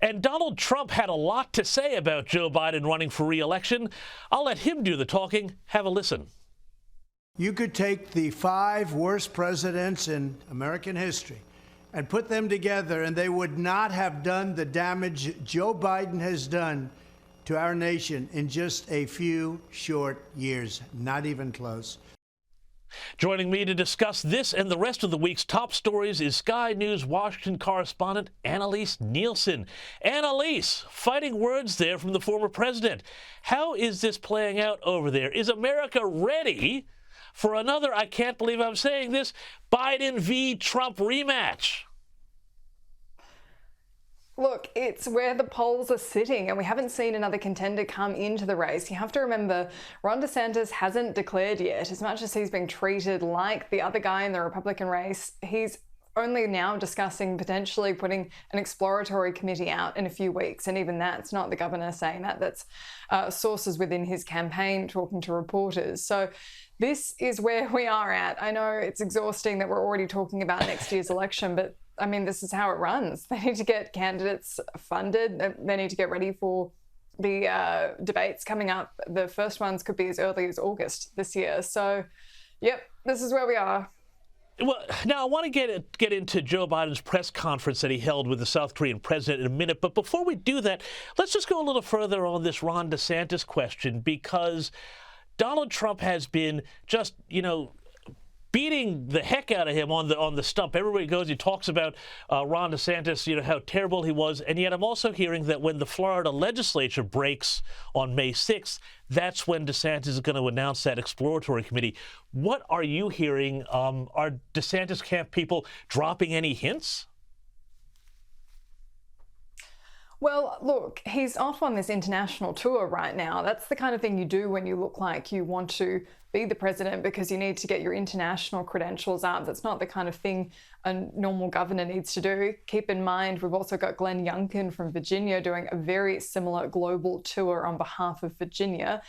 And Donald Trump had a lot to say about Joe Biden running for re-election. I'll let him do the talking. Have a listen. You could take the 5 worst presidents in American history and put them together, and they would not have done the damage Joe Biden has done to our nation in just a few short years. Not even close. Joining me to discuss this and the rest of the week's top stories is Sky News Washington correspondent Annelise Nielsen. Annelise, fighting words there from the former president. How is this playing out over there? Is America ready for another, I can't believe I'm saying this, Biden v. Trump rematch? Look, it's where the polls are sitting, and we haven't seen another contender come into the race. You have to remember, Ron DeSantis hasn't declared yet. As much as he's being treated like the other guy in the Republican race, he's only now discussing potentially putting an exploratory committee out in a few weeks. And even that's not the governor saying that. That's sources within his campaign talking to reporters. So this is where we are at. I know it's exhausting that we're already talking about next year's election, but I mean, this is how it runs. They need to get candidates funded. They need to get ready for the debates coming up. The first ones could be as early as August this year. So, yep, this is where we are. Well, now I want to get into Joe Biden's press conference that he held with the South Korean president in a minute. But before we do that, let's just go a little further on this Ron DeSantis question, because Donald Trump has been just, beating the heck out of him on the stump. Everybody goes, he talks about Ron DeSantis, how terrible he was. And yet I'm also hearing that when the Florida legislature breaks on May 6th, that's when DeSantis is going to announce that exploratory committee. What are you hearing? Are DeSantis camp people dropping any hints? Well, look, he's off on this international tour right now. That's the kind of thing you do when you look like you want to be the president, because you need to get your international credentials up. That's not the kind of thing a normal governor needs to do. Keep in mind, we've also got Glenn Youngkin from Virginia doing a very similar global tour on behalf of Virginia.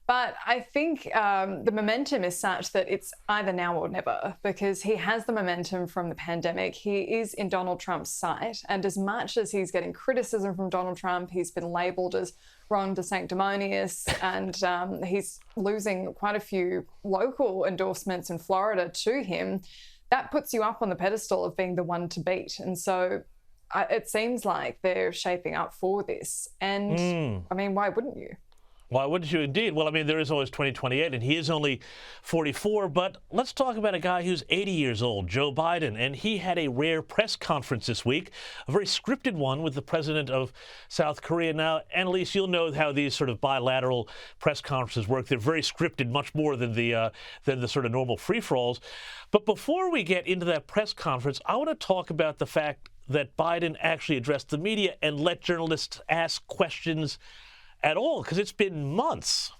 But I think the momentum is such that it's either now or never, because he has the momentum from the pandemic. He is in Donald Trump's sight. And as much as he's getting criticism from Donald Trump, he's been labeled as Ron DeSanctimonious, and he's losing quite a few local endorsements in Florida to him. That puts you up on the pedestal of being the one to beat. And so it seems like they're shaping up for this. And I mean, why wouldn't you? Why wouldn't you indeed? Well, I mean, there is always 2028, and he is only 44. But let's talk about a guy who's 80 years old, Joe Biden. And he had a rare press conference this week, a very scripted one with the president of South Korea. Now, Annelise, you'll know how these sort of bilateral press conferences work. They're very scripted, much more than the sort of normal free-for-alls. But before we get into that press conference, I want to talk about the fact that Biden actually addressed the media and let journalists ask questions at all, because it's been months.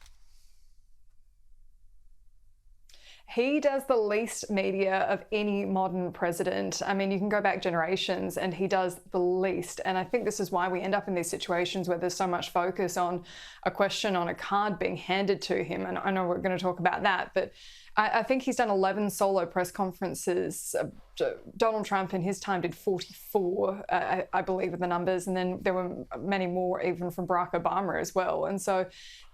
He does the least media of any modern president. I mean, you can go back generations and he does the least. And I think this is why we end up in these situations where there's so much focus on a question on a card being handed to him. And I know we're going to talk about that, but I think he's done 11 solo press conferences. Donald Trump in his time did 44, I believe, are the numbers. And then there were many more even from Barack Obama as well. And so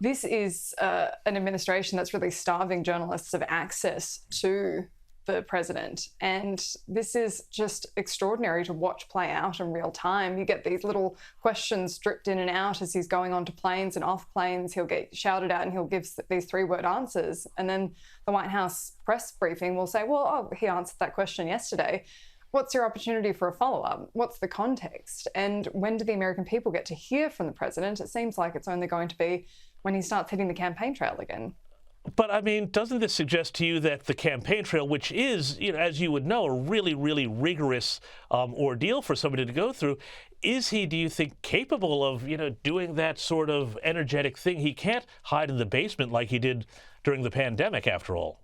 this is an administration that's really starving journalists of access to the president. And this is just extraordinary to watch play out in real time. You get these little questions dripped in and out as he's going onto planes and off planes. He'll get shouted at and he'll give these 3-word answers. And then the White House press briefing will say, well, he answered that question yesterday. What's your opportunity for a follow-up? What's the context? And when do the American people get to hear from the president? It seems like it's only going to be when he starts hitting the campaign trail again. But, I mean, doesn't this suggest to you that the campaign trail, which is, as you would know, a really, really rigorous ordeal for somebody to go through, is he, do you think, capable of, doing that sort of energetic thing? He can't hide in the basement like he did during the pandemic, after all.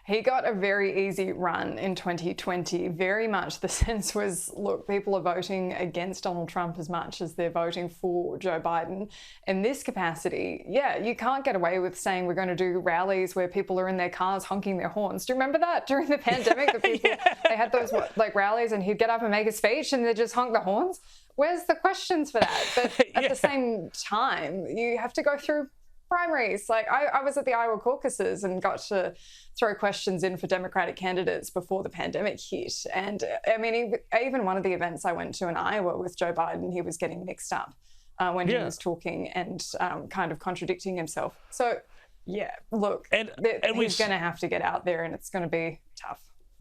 He got a very easy run in 2020. Very much the sense was, look, people are voting against Donald Trump as much as they're voting for Joe Biden. In this capacity, yeah, you can't get away with saying we're going to do rallies where people are in their cars honking their horns. Do you remember that during the pandemic? The people, they had those like rallies and he'd get up and make a speech and they just honk the horns. Where's the questions for that? But at the same time, you have to go through primaries. Like I was at the Iowa caucuses and got to throw questions in for Democratic candidates before the pandemic hit. And I mean, even one of the events I went to in Iowa with Joe Biden, he was getting mixed up when he was talking and kind of contradicting himself. So yeah, look, he's going to have to get out there and it's going to be tough.